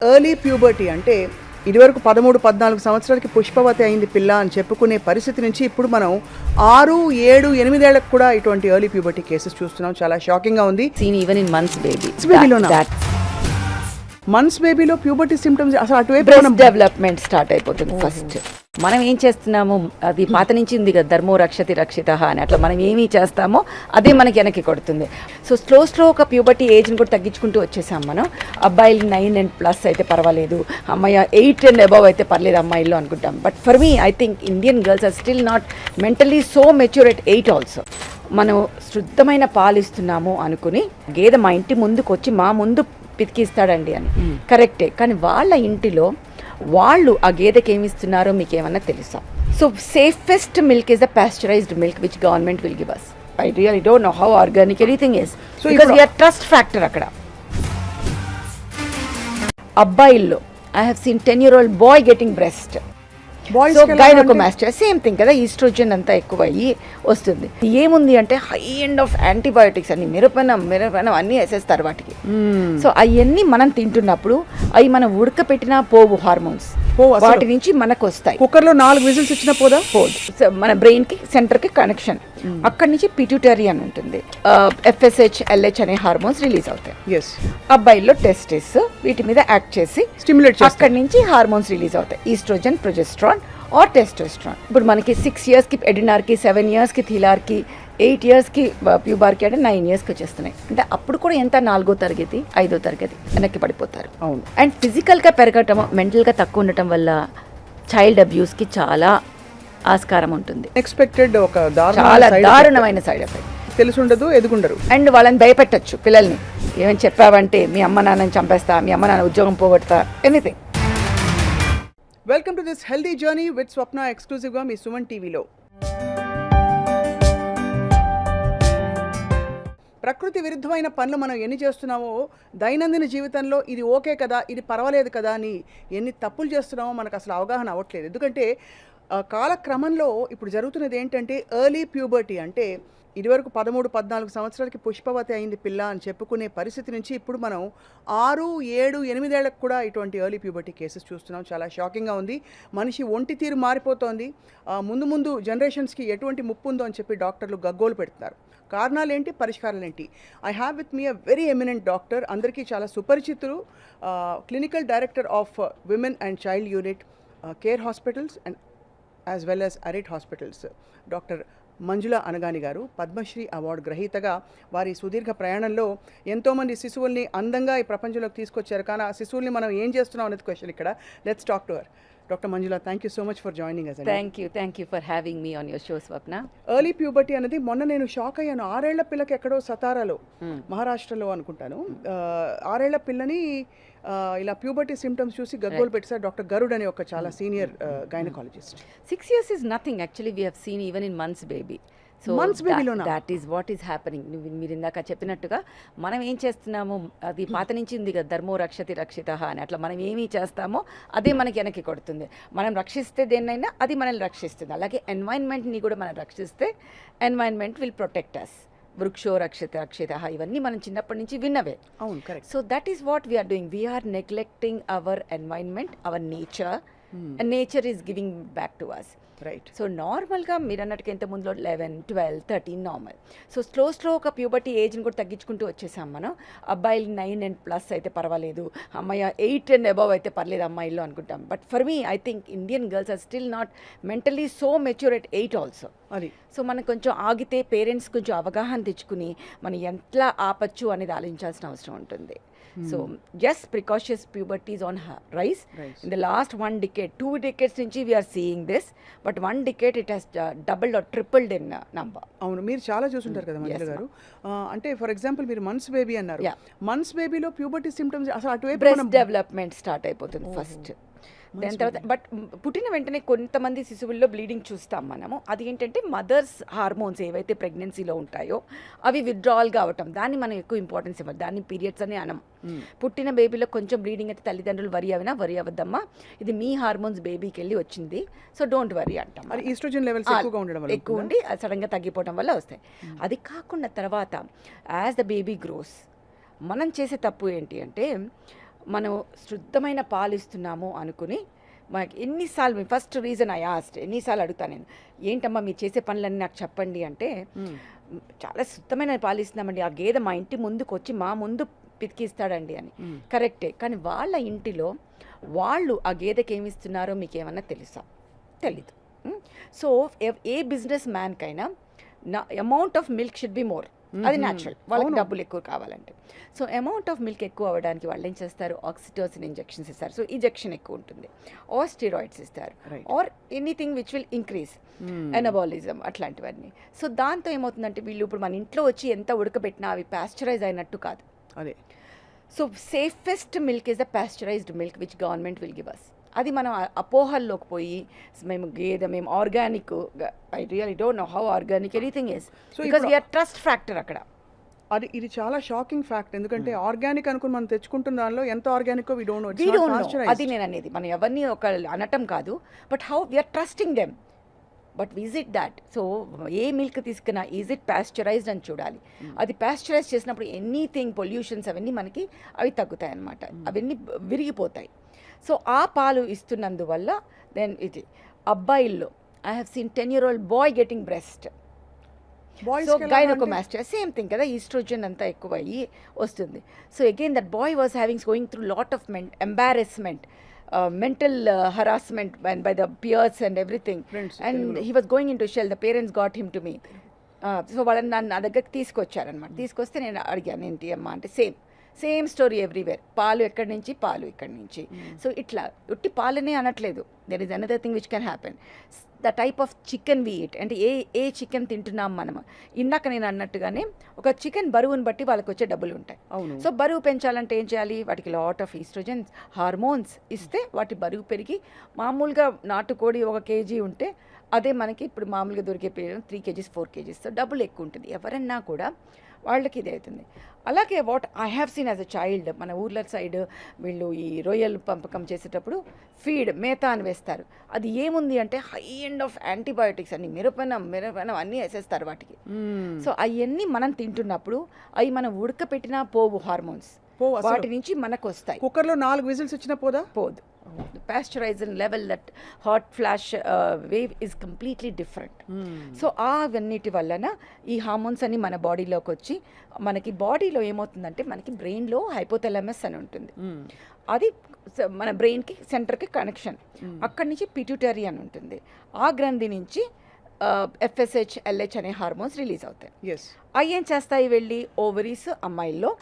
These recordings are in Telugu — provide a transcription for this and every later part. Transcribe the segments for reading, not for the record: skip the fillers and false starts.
ఎర్లీ ప్యూబర్టీ అంటే ఇదివరకు 13-14 సంవత్సరాలకి పుష్పవతి అయింది పిల్ల అని చెప్పుకునే పరిస్థితి నుంచి ఇప్పుడు మనం 6-7-8 ఏళ్లకు కూడా ఇటువంటి ఎర్లీ ప్యూబర్టీ కేసెస్ చూస్తున్నాం. చాలా షాకింగ్ గా ఉంది. Seen even in months baby. Months బేబీలో ప్యూబర్టీ సిమ్టమ్స్ అసలు అటువైపు బ్రెస్ట్ డెవలప్మెంట్ స్టార్ట్ అయిపోతుంది ఫస్ట్. మనం ఏం చేస్తున్నాము, అది పాత నుంచి ఉంది కదా, ధర్మో రక్షతి రక్షిత అని, అట్లా మనం ఏమి చేస్తామో అదే మనకి వెనక్కి కొడుతుంది. సో స్లో ఒక ప్యూబర్టీ ఏజ్ని కూడా తగ్గించుకుంటూ వచ్చేసాం మనం. అబ్బాయిలు 9+ అయితే పర్వాలేదు, అమ్మాయి 8 and above అయితే పర్లేదు అమ్మాయిల్లో అనుకుంటాం. But for me I think Indian girls are still not mentally so mature at 8 also. మనం శుద్ధమైన పాలు ఇస్తున్నాము అనుకుని గేదె మా ఇంటి ముందుకు వచ్చి మా ముందు పితికిస్తాడండి అని కరెక్టే, కానీ వాళ్ళ ఇంటిలో వాళ్ళు ఆ గేదెకి ఏమి ఇస్తున్నారో మీకు ఏమన్నా తెలుసా? So safest milk is the pasteurised milk which government will give us. I really don't know how organic anything is, so because we are trust factor అక్కడ. అబ్బాయిల్లో I have seen 10-year-old boy getting breast. So gynaecomastia same thing కదా, ఈస్ట్రోజన్ అంతా ఎక్కువ అయ్యి వస్తుంది. ఏముంది అంటే హై ఎండ్ ఆఫ్ యాంటీబయోటిక్స్ అన్ని, మిరపనం అన్నీ వేసేస్తారు వాటికి. సో అవన్నీ మనం తింటున్నప్పుడు అవి మనం ఉడకపెట్టినా పోవు, హార్మోన్స్ వాటి నుంచి మనకు వస్తాయి. కుక్కర్లో 4 విజిల్స్ ఇచ్చిన పోదు. మన బ్రెయిన్ కి సెంటర్ కి కనెక్షన్, అక్కడి నుంచి పిట్యూటరీ అని ఉంటుంది, FSH LH అనే హార్మోన్స్ రిలీజ్ అవుతాయి. అబ్బాయిల్లో టెస్టిస్ వీటి మీద యాక్ట్ చేసి స్టిమ్యులేట్, అక్కడి నుంచి హార్మోన్స్ రిలీజ్ అవుతాయి, ఈస్ట్రోజన్, ప్రొజెస్ట్రాన్ ఆర్ టెస్టోస్ట్రాన్. ఇప్పుడు మనకి 6 yearsకి ఎడినార్కి, 7 yearsకి థిలార్కి, 8 yearsకి ప్యూబార్కి, అంటే 9 yearsకి వచ్చేస్తున్నాయి. అంటే అప్పుడు కూడా ఎంత 4వ తరగతి 5వ తరగతి వెనక్కి పడిపోతారు. అవును. అండ్ ఫిజికల్గా పెరగటం, మెంటల్గా తక్కువ ఉండటం వల్ల చైల్డ్ అబ్యూస్కి చాలా ఆస్కారం ఉంటుంది. ఎక్స్పెక్టెడ్ ఒక చాలా దారుణమైన సైడ్ ఎఫెక్ట్. తెలుసుండదు, ఎదుగుండరు, అండ్ వాళ్ళని భయపెట్టచ్చు పిల్లల్ని. ఏమని చెప్పావంటే మీ అమ్మ నాన్నని చంపేస్తా, మీ అమ్మ నాన్న ఉద్యోగం పోగొడతా, anything. Welcome to this healthy journey with Swapna, ఎక్స్క్లూజివ్గా మీ సుమన్ టీవీలో. ప్రకృతి విరుద్ధమైన పనులు మనం ఎన్ని చేస్తున్నామో దైనందిన జీవితంలో ఇది ఓకే కదా, ఇది పర్వాలేదు కదా అని ఎన్ని తప్పులు చేస్తున్నామో మనకు అసలు అవగాహన అవ్వట్లేదు. ఎందుకంటే కాలక్రమంలో ఇప్పుడు జరుగుతున్నది ఏంటంటే ఎర్లీ ప్యూబర్టీ అంటే ఇదివరకు 13-14 సంవత్సరాలకి పుష్పవతి అయింది పిల్ల అని చెప్పుకునే పరిస్థితి నుంచి ఇప్పుడు మనం 6-7-8 ఏళ్లకు కూడా ఇటువంటి ఎర్లీ ప్యూబర్టీ కేసెస్ చూస్తున్నాం. చాలా షాకింగ్గా ఉంది. మనిషి ఒంటి తీరు మారిపోతోంది. ముందు జనరేషన్స్కి ఎటువంటి ముప్పు ఉందో అని చెప్పి డాక్టర్లు గగ్గోలు పెడుతున్నారు. కారణాలు ఏంటి, పరిష్కారాలు ఏంటి? I have with me a very eminent doctor, అందరికీ చాలా సుపరిచితులు, clinical director of women and child unit, Care hospitals and as well as Arete hospitals, doctor Manjula Anagani garu. Padma Shri award గ్రహీతగా వారి సుదీర్ఘ ప్రయాణంలో ఎంతోమంది శిశువుల్ని అందంగా ఈ ప్రపంచంలోకి తీసుకొచ్చారు. కానీ ఆ శిశువుల్ని మనం ఏం చేస్తున్నాం అనేది క్వశ్చన్ ఇక్కడ. Let's talk to her. Doctor Manjula, thank you so much for joining us. Thank you for having me on your show Swapna. Early puberty అనేది మొన్న నేను షాక్ అయ్యాను. 6 ఏళ్ల పిల్లకి ఎక్కడో సతారాలో, మహారాష్ట్రలో అనుకుంటాను, 6 ఏళ్ల పిల్లని ఇలా ప్యూబర్టీ సిమ్టమ్స్ చూసి గగ్గోలు పెట్టారు డాక్టర్ గరుడ్ అనే ఒక చాలా senior gynaecologist. 6 years is nothing actually, we have seen even in months baby. So that is what is happening. మీరు ఇందాక చెప్పినట్టుగా మనం ఏం చేస్తున్నాము, అది పాత నుంచి ఉంది కదా, ధర్మో రక్షతి రక్షిత అని, అట్లా మనం ఏమి చేస్తామో అదే మనకి వెనక్కి కొడుతుంది. మనం రక్షిస్తే దేన్నైనా అది మనల్ని రక్షిస్తుంది. అలాగే ఎన్వైర్న్మెంట్ని కూడా మనం రక్షిస్తే ఎన్వైర్న్మెంట్ విల్ ప్రొటెక్ట్ అస్. వృక్షో రక్షిత ఇవన్నీ మనం చిన్నప్పటి నుంచి విన్నవే. అవును, correct. So that is what we're doing. We're neglecting our environment, our nature, and nature is giving back to us. Right. So నార్మల్గా మీరు అన్నట్టుగా ఇంత ముందులో 11, 12, 13 నార్మల్. సో స్లో ఒక ప్యూబర్టీ ఏజ్ని కూడా తగ్గించుకుంటూ వచ్చేసాం మనం. అబ్బాయిలు 9+ అయితే పర్వాలేదు, అమ్మాయి 8 and above అయితే పర్లేదు అమ్మాయిల్లో అనుకుంటాం. But for me I think Indian girls are still not mentally so mature at 8 also. అది సో మనం కొంచెం ఆగితే పేరెంట్స్ కొంచెం అవగాహన తెచ్చుకుని మనం ఎట్లా ఆపచ్చు అనేది ఆలోచించాల్సిన అవసరం ఉంటుంది. So just precautious puberty is on rise in the last 1 decade, 2 decades నుంచి we are seeing this, but 1 decade it has doubled or tripled in number. అవును, మీరు చాలా చూసుంటారు కదా మంజుల గారు. అంటే ఫర్ ఎగ్జాంపుల్ మీరు మంత్స్ బేబీ అన్నారు. మంత్స్ బేబీలో ప్యూబర్టీ సిమ్టమ్స్ అసలు అటువైపు బ్రెస్ట్ డెవలప్మెంట్ స్టార్ట్ అయిపోతుంది ఫస్ట్. దాని తర్వాత బట్ పుట్టిన వెంటనే కొంతమంది శిశువుల్లో బ్లీడింగ్ చూస్తాం మనము. అది ఏంటంటే మదర్స్ హార్మోన్స్ ఏవైతే ప్రెగ్నెన్సీలో ఉంటాయో అవి విత్డ్రావల్ కావటం, దాన్ని మనం ఎక్కువ ఇంపార్టెన్స్ ఇవ్వాలి. దాన్ని పీరియడ్స్ అని అనం. పుట్టిన బేబీలో కొంచెం బ్లీడింగ్ అయితే తల్లిదండ్రులు వరి అవ్వద్దమ్మా, ఇది మీ హార్మోన్స్ బేబీకి వెళ్ళి వచ్చింది, సో డోంట్ వరీ అంటాం. ఈస్ట్రోజన్ లెవెల్స్ ఎక్కువ ఉండి సడన్గా తగ్గిపోవడం వల్ల వస్తాయి. అది కాకుండా తర్వాత యాజ్ ద బేబీ గ్రోస్ మనం చేసే తప్పు ఏంటి అంటే మనం శుద్ధమైన పాలు ఇస్తున్నాము అనుకుని మనకి ఎన్నిసార్లు ఫస్ట్ రీజన్ ఐ ఆస్ట్ ఎన్నిసార్లు అడుగుతాను నేను, ఏంటమ్మా మీరు చేసే పనులన్నీ నాకు చెప్పండి అంటే, చాలా శుద్ధమైన పాలు ఇస్తున్నామండి, ఆ గేదె మా ఇంటి ముందుకు వచ్చి మా ముందు పితికిస్తాడండి అని. కరెక్టే, కానీ వాళ్ళ ఇంటిలో వాళ్ళు ఆ గేదెకి ఏమి ఇస్తున్నారో మీకు ఏమన్నా తెలుసా? తెలీదు. సో ఏ బిజినెస్ మ్యాన్కైనా amount of milk should be more, అది న్యాచురల్, వాళ్ళకి డబ్బులు ఎక్కువ కావాలంటే. సో అమౌంట్ ఆఫ్ మిల్క్ ఎక్కువ అవ్వడానికి వాళ్ళు ఏం చేస్తారు, ఆక్సిటోసిన్ ఇంజెక్షన్స్ ఇస్తారు, సో ఇంజెక్షన్ ఎక్కువ ఉంటుంది, ఆర్ స్టెరాయిడ్స్ ఇస్తారు, or anything which will increase anabolism, అట్లాంటివన్నీ. సో దాంతో ఏమవుతుందంటే వీళ్ళు ఇప్పుడు మన ఇంట్లో వచ్చి ఎంత ఉడకబెట్టినా అవి పాస్చరైజ్ అయినట్టు కాదు. అదే. So safest milk is the pasteurised milk which government will give us. అది మనం అపోహల్లోకి పోయి మేము గేదె, మేము organic, I really don't know how organic anything is, because we're trust factor అక్కడ. ఇది చాలా షాకింగ్ ఫ్యాక్ట్, ఎందుకంటే ఆర్గానిక్ అనుకుని మనం తెచ్చుకుంటున్న దానిలో ఎంత ఆర్గానిక్ వి డోంట్ నో. అది నేను అనేది, మనం ఎవరిని ఒక అనటం కాదు, but how we're trusting them, but is it that? So ఏ మిల్క్ తీసుకున్నా ఈజ్ ఇట్ పాస్చరైజ్డ్ అని చూడాలి. అది పాస్చరైజ్ చేసినప్పుడు ఎనీథింగ్ పొల్యూషన్స్ అవన్నీ మనకి అవి తగ్గుతాయి అన్నమాట, అవన్నీ విరిగిపోతాయి. సో ఆ పాలు ఇస్తున్నందువల్ల దెన్ ఇది అబ్బాయిల్లో I have seen 10-year-old boy getting breast. So gynaecomastia same thing కదా, ఈస్ట్రోజన్ అంతా ఎక్కువ అయ్యి వస్తుంది. So again that boy was going through lot of embarrassment, mental harassment by the peers and everything, and he was going into shell. The parents got him to me. So వాళ్ళని నా దగ్గరికి తీసుకొచ్చారనమాట. తీసుకొస్తే నేను అడిగాను ఏంటి అమ్మా అంటే, సేమ్ స్టోరీ ఎవ్రీవేర్, పాలు ఎక్కడి నుంచి, పాలు ఇక్కడి నుంచి. సో ఇట్లా ఉట్టి పాలనే అనట్లేదు, there is another thing which can happen, the type of chicken we eat, అంటే ఏ చికెన్ తింటున్నాం మనం. ఇందాక నేను అన్నట్టుగానే ఒక చికెన్ బరువుని బట్టి వాళ్ళకి వచ్చే డబ్బులు ఉంటాయి. సో బరువు పెంచాలంటే ఏం చేయాలి, వాటికి లాట్ ఆఫ్ ఈస్ట్రోజన్స్ హార్మోన్స్ ఇస్తే వాటి బరువు పెరిగి, మామూలుగా నాటుకోడి 1 kg ఉంటే అదే మనకి ఇప్పుడు మామూలుగా దొరికే 3 kgs 4 kgs, సో డబ్బులు ఎక్కువ ఉంటుంది. ఎవరన్నా కూడా వాళ్ళకి ఇది అవుతుంది. అలాగే what I have scene as a child, మన ఊర్ల సైడ్ వీళ్ళు ఈ రొయ్యలు పంపకం చేసేటప్పుడు ఫీడ్ మేతా అని వేస్తారు. అది ఏముంది అంటే హై ఎండ్ ఆఫ్ యాంటీబయోటిక్స్ అన్ని, మిరపనం అన్నీ వేసేస్తారు వాటికి. సో అవన్నీ మనం తింటున్నప్పుడు అవి మనం ఉడకపెట్టినా పోవు, హార్మోన్స్ వాటి నుంచి మనకు వస్తాయి. కుక్కర్లో 4 విజిల్స్ వచ్చినా పోదు. The pasteurization level, that hot flash wave is completely different. So అవన్నిటి వలన ఈ హార్మోన్స్ అన్ని మన బాడీలోకి వచ్చి, మనకి బాడీలో ఏమవుతుందంటే మనకి బ్రెయిన్లో హైపోథాలమస్ అని ఉంటుంది, అది మన బ్రెయిన్కి సెంటర్కి కనెక్షన్, అక్కడి నుంచి పిట్యూటరీ అని ఉంటుంది, ఆ గ్రంథి నుంచి FSH LH అనే హార్మోన్స్ రిలీజ్ అవుతాయి. అవి ఏం చేస్తాయి, వెళ్ళి ఓవరీస్ అమ్మాయిల్లో,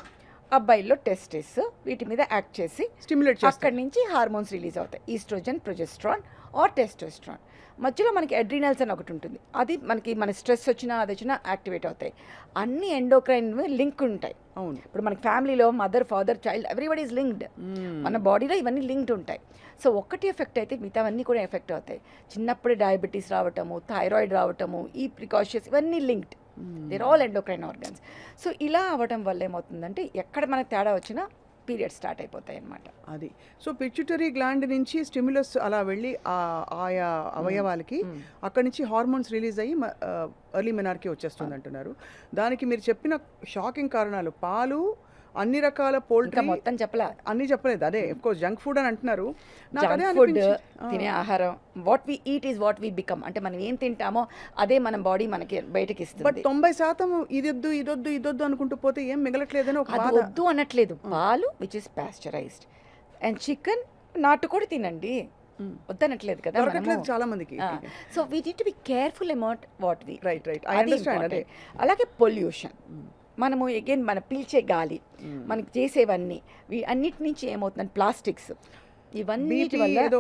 అబ్బాయిల్లో టెస్టిస్, వీటి మీద యాక్ట్ చేసి స్టిమ్యులేట్ చేసి అక్కడి నుంచి హార్మోన్స్ రిలీజ్ అవుతాయి, ఈస్ట్రోజన్, ప్రొజెస్ట్రాన్ ఆర్ టెస్టోస్ట్రాన్. మధ్యలో మనకి అడ్రినల్స్ అని ఒకటి ఉంటుంది, అది మనకి మన స్ట్రెస్ వచ్చినా అది వచ్చినా యాక్టివేట్ అవుతాయి. అన్ని ఎండోక్రైన్ లింక్ ఉంటాయి. అవును, ఇప్పుడు మనకి ఫ్యామిలీలో mother, father, child everybody is linked, మన బాడీలో ఇవన్నీ లింక్డ్ ఉంటాయి. సో ఒక్కటి ఎఫెక్ట్ అయితే మిగతావన్నీ కూడా ఎఫెక్ట్ అవుతాయి. చిన్నప్పుడే డయాబెటీస్ రావటము, థైరాయిడ్ రావటము, ఈ ప్రికాషన్స్ ఇవన్నీ linked, they're all endocrine organs. So ఇలా అవ్వడం వల్ల ఏమవుతుందంటే ఎక్కడ మనకు తేడా వచ్చినా పీరియడ్స్ స్టార్ట్ అయిపోతాయి అన్నమాట. అది సో పిట్యూటరీ గ్లాండ్ నుంచి స్టిమ్యులస్ అలా వెళ్ళి ఆయా అవయవాలకి అక్కడి నుంచి హార్మోన్స్ రిలీజ్ అయ్యి ఎర్లీ మెనార్కీ వచ్చేస్తుంది అంటున్నారు. దానికి మీరు చెప్పిన షాకింగ్ కారణాలు, పాలు, అన్ని రకాల పోల్ట్రీ, మొత్తం అన్ని చెప్పలేదు. అదే కోర్స్ జంక్ ఫుడ్ అని అంటున్నారు. ఫుడ్ తినే ఆహారం, what we eat is what we become, అంటే మనం ఏం తింటామో అదే మన బాడీ మనకి బయటకి ఇస్తుంది. బట్ 90% ఇదొద్దు అనుకుంటూ పోతే ఏం మిగలట్లేదని ఒక అది వద్దు అనట్లేదు. పాలు which is pasteurized and chicken, నాటుకోడి తినండి, వద్దనట్లేదు కదా చాలా మందికి. So we need to be careful about what we right. I understand. అదే అలాగే పొల్యూషన్, మనము అగైన్ మన పీల్చే గాలి, మనకి చేసేవన్నీ, అన్నిటి నుంచి ఏమవుతుందంటే ప్లాస్టిక్స్, ఇవన్నీ వల్ల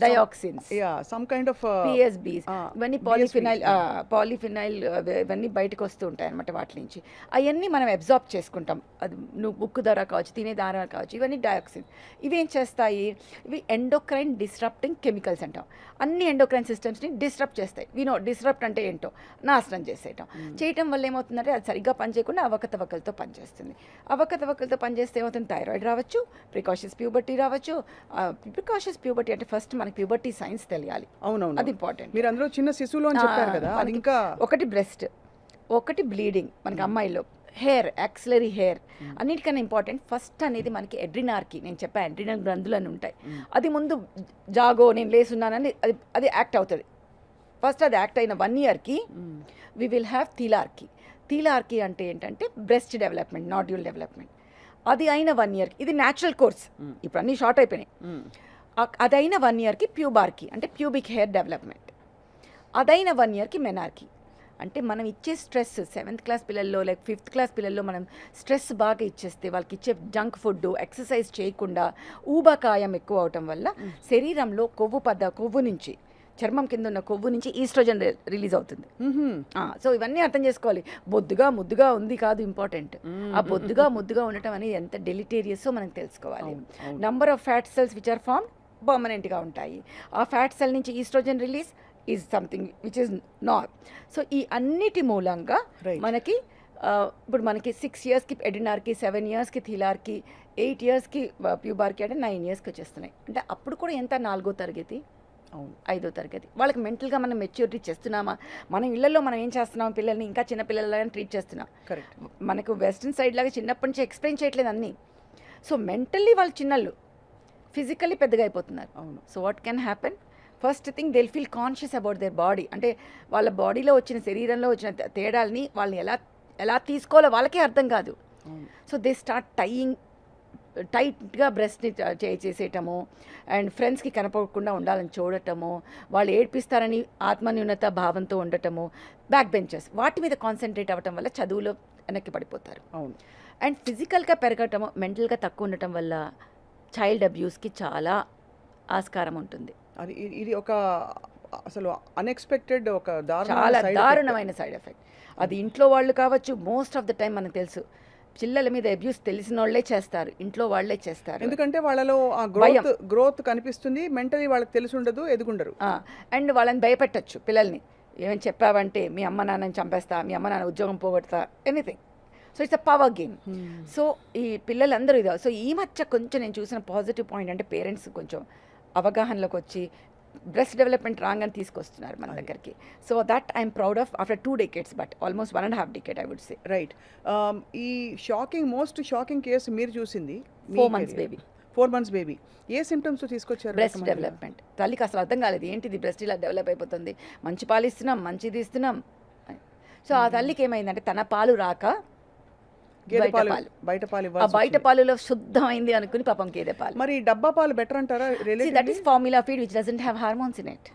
dioxins, some kind of PSBs, ఇవన్నీ పాలిఫినైల్ ఇవన్నీ బయటకు వస్తూ ఉంటాయి అనమాట వాటి నుంచి. అవన్నీ మనం అబ్జార్బ్ చేసుకుంటాం, అది నువ్వు ఉక్కు ద్వారా కావచ్చు, తినే దారా కావచ్చు, ఇవన్నీ డయాక్సిన్స్. ఇవేం చేస్తాయి, ఇవి ఎండోక్రైన్ డిస్రప్టింగ్ కెమికల్స్ అంటాం. అన్ని ఎండోక్రైన్ సిస్టమ్స్ని డిస్రప్ట్ చేస్తాయి. డిస్రప్ట్ అంటే ఏంటో, నాశనం చేయటం వల్ల ఏమవుతుందంటే అది సరిగ్గా పనిచేయకుండా అవకతవకలతో పనిచేస్తుంది. అవకతవకలతో పనిచేస్తే ఏమవుతుంది, థైరాయిడ్ రావచ్చు, ప్రికాషన్స్ ప్యూబర్టీ రావచ్చు. ప్రికాషన్స్ ప్యూబర్టీ అంటే ఫస్ట్ మనకి ప్యూబర్టీ సైన్స్ తెలియాలి. అవునవును, అది ఇంపార్టెంట్. మీరు అందులో చిన్న శిశువులో అని చెప్పారు కదా, అది ఇంకా ఒకటి బ్రెస్ట్, ఒకటి బ్లీడింగ్, మనకి అమ్మాయిలో హెయిర్, యాక్సిలరీ హెయిర్ అన్నిటికన్నా ఇంపార్టెంట్ ఫస్ట్ అనేది మనకి ఎడ్రినార్కి, నేను చెప్పాను ఎడ్రినల్ గ్రంథులు అని ఉంటాయి. అది ముందు జాగో నేను లేసున్నానని అది యాక్ట్ అవుతుంది. ఫస్ట్ అది యాక్ట్ అయిన 1 ఇయర్కి వి విల్ హ్యావ్ థీలార్కీ. థీలార్కీ అంటే ఏంటంటే బ్రెస్ట్ డెవలప్మెంట్, నాడ్యూల్ డెవలప్మెంట్. అది అయిన 1 ఇయర్కి, ఇది న్యాచురల్ కోర్స్, ఇప్పుడు అన్నీ షార్ట్ అయిపోయినాయి. అదైన 1 ఇయర్కి ప్యూబార్కీ అంటే ప్యూబిక్ హెయిర్ డెవలప్మెంట్. అదైన 1 ఇయర్కి మెనార్కీ. అంటే మనం ఇచ్చే స్ట్రెస్ 7th క్లాస్ పిల్లల్లో లైక్ 5th క్లాస్ పిల్లల్లో మనం స్ట్రెస్ బాగా ఇచ్చేస్తే వాళ్ళకి ఇచ్చే జంక్ ఫుడ్, ఎక్సర్సైజ్ చేయకుండా ఊబకాయం ఎక్కువ అవటం వల్ల శరీరంలో కొవ్వు నుంచి, చర్మం కింద ఉన్న కొవ్వు నుంచి ఈస్ట్రోజన్ రిలీజ్ అవుతుంది. సో ఇవన్నీ అర్థం చేసుకోవాలి. ముద్దుగా ఉంది కాదు ఇంపార్టెంట్, ఆ ముద్దుగా ఉండటం అనేది ఎంత డెలిటేరియస్ మనకు తెలుసుకోవాలి. Number of fat cells which are form పర్మనెంట్గా ఉంటాయి. ఆ ఫ్యాట్ సెల్ నుంచి estrogen release is something which is not. So ఈ అన్నిటి మూలంగా మనకి ఇప్పుడు మనకి 6 ఇయర్స్కి ఎడినార్కి, 7 ఇయర్స్కి థీలార్కి, 8 ఇయర్స్కి ప్యూబార్కి అంటే 9 ఇయర్స్కి వచ్చేస్తున్నాయి. అంటే అప్పుడు కూడా ఎంత 4వ తరగతి, 5వ తరగతి. వాళ్ళకి మెంటల్గా మనం మెచ్యూరిటీ చేస్తున్నామా? మనం ఇళ్లలో మనం ఏం చేస్తున్నాం, పిల్లల్ని ఇంకా చిన్న పిల్లలలాగా ట్రీట్ చేస్తున్నాం. కరెక్ట్. మనకు వెస్ట్రన్ సైడ్ లాగా చిన్నప్పటి నుంచి ఎక్స్ప్లెయిన్ చేయట్లేదు అన్నీ. సో మెంటల్లీ వాళ్ళు చిన్నళ్ళు, ఫిజికల్లీ పెద్దగా అయిపోతున్నారు. So what can happen? First thing they feel conscious about their body. అంటే వాళ్ళ బాడీలో వచ్చిన, శరీరంలో వచ్చిన తేడాలని వాళ్ళని ఎలా తీసుకోవాలో వాళ్ళకే అర్థం కాదు. సో దే స్టార్ట్ టైట్గా బ్రెస్ట్ని చేసేయటము, అండ్ ఫ్రెండ్స్కి కనపడకుండా ఉండాలని చూడటము, వాళ్ళు ఏడ్పిస్తారని ఆత్మన్యూనత భావంతో ఉండటము, బ్యాక్ బెంచెస్ వాటి మీద కాన్సన్ట్రేట్ అవ్వటం వల్ల చదువులో వెనక్కి పడిపోతారు. అవును. అండ్ ఫిజికల్గా పెరగటము, మెంటల్గా తక్కువ ఉండటం వల్ల చైల్డ్ అబ్యూస్కి చాలా ఆస్కారం ఉంటుంది. అది ఇది ఒక అసలు అన్ఎక్స్పెక్టెడ్, ఒక చాలా దారుణమైన సైడ్ ఎఫెక్ట్. అది ఇంట్లో వాళ్ళు కావచ్చు, మోస్ట్ ఆఫ్ ద టైం మనకు తెలుసు పిల్లల మీద అబ్యూస్ తెలిసిన వాళ్ళే చేస్తారు, ఇంట్లో వాళ్ళే చేస్తారు. ఎందుకంటే వాళ్ళలో ఆ గ్రోత్ కనిపిస్తుంది, మెంటలీ వాళ్ళకి తెలిసి ఉండదు, ఎదుగుండరు. అండ్ వాళ్ళని భయపెట్టచ్చు పిల్లల్ని. ఏమని చెప్పావంటే మీ అమ్మ నాన్నని చంపేస్తా, మీ అమ్మ నాన్న ఉద్యోగం పోగొడతా, anything. So it's a power game. So ఈ పిల్లలందరూ ఇదే. సో ఈ మధ్య కొంచెం నేను చూసిన పాజిటివ్ పాయింట్ అంటే పేరెంట్స్ కొంచెం అవగాహనలోకి వచ్చి బ్రెస్ట్ డెవలప్మెంట్ రాంగ్ అని తీసుకొస్తున్నారు మన దగ్గరికి. So that I'm proud of after 2 decades, but almost 1.5 decade I would say. Right. ఈ మోస్ట్ షాకింగ్ కేసు మీరు చూసింది 4 months బేబీ. 4 months బేబీ ఏ సిమ్టమ్స్ తీసుకొచ్చారు? Breast development. తల్లికి అసలు అర్థం కాలేదు, ఏంటిది బ్రెస్ట్ ఇలా డెవలప్ అయిపోతుంది, మంచి పాలు ఇస్తున్నాం, మంచిది ఇస్తున్నాం. సో ఆ తల్లికి ఏమైందంటే తన పాలు రాక బయట పాలులో శుద్ధమైంది అనుకుని పాపం గేదె పాలు. మరి డబ్బా పాలు బెటర్ అంటారా? That is formula feed which doesn't have hormones in it.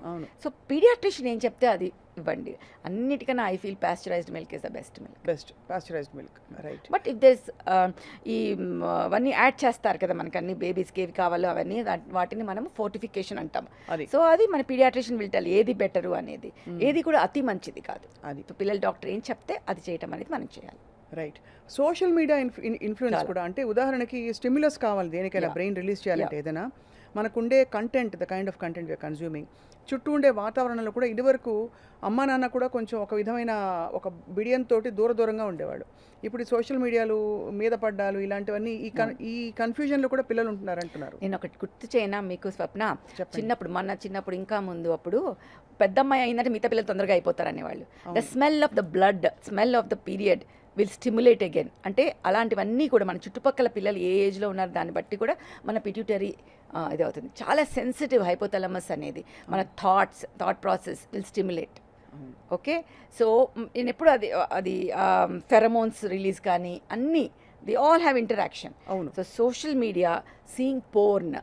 So pediatrician ఏం చెప్తే అది ఇవ్వండి. అన్నిటికన్నా I feel pasteurized milk is the best pasteurized milk. Right. But if this అవన్నీ యాడ్ చేస్తారు కదా మనకి, అన్ని బేబీస్కి ఏవి కావాలో అవన్నీ, వాటిని మనం ఫోర్టిఫికేషన్ అంటాం. సో అది మన పీడియాట్రిషియన్ విల్ టెల్ ఏది బెటరు అనేది. ఏది కూడా అతి మంచిది కాదు. అది పిల్లల డాక్టర్ ఏం చెప్తే అది చేయటం అనేది మనం చేయాలి. రైట్. సోషల్ మీడియా ఇన్ఫ్లుయెన్స్ కూడా, అంటే ఉదాహరణకి స్టిమ్యులస్ కావాలి దేనికైనా, బ్రెయిన్ రిలీజ్ చేయాలంటే ఏదైనా, మనకుండే content, the kind of content we're consuming, చుట్టూ ఉండే వాతావరణంలో కూడా ఇదివరకు అమ్మా నాన్న కూడా కొంచెం ఒక విధమైన ఒక బిడియంతో దూరంగా ఉండేవాడు. ఇప్పుడు ఈ సోషల్ మీడియాలు మీద పడ్డాలు ఇలాంటివన్నీ ఈ కన్ఫ్యూజన్లో కూడా పిల్లలు ఉంటున్నారు అంటున్నారు. నేను ఒకటి గుర్తు చేయనా మీకు స్వప్న? చిన్నప్పుడు ఇంకా ముందు అప్పుడు పెద్దమ్మాయి అయిందంటే మిగతా పిల్లలు తొందరగా అయిపోతారు అనేవాళ్ళు. The smell of the blood, smell of the period will stimulate again. అంటే అలాంటివన్నీ కూడా మన చుట్టుపక్కల పిల్లలు ఏ ఏజ్లో ఉన్నారు దాన్ని బట్టి కూడా మన పిట్యూటరీ ఇది అవుతుంది. చాలా సెన్సిటివ్ హైపోథాలమస్ అనేది, మన thought process will stimulate. Okay. So నేను ఎప్పుడు అది ఫెరమోన్స్ రిలీజ్ కానీ అన్నీ దే ఆల్ హ్యావ్ ఇంటరాక్షన్. అవును. So social media, seeing porn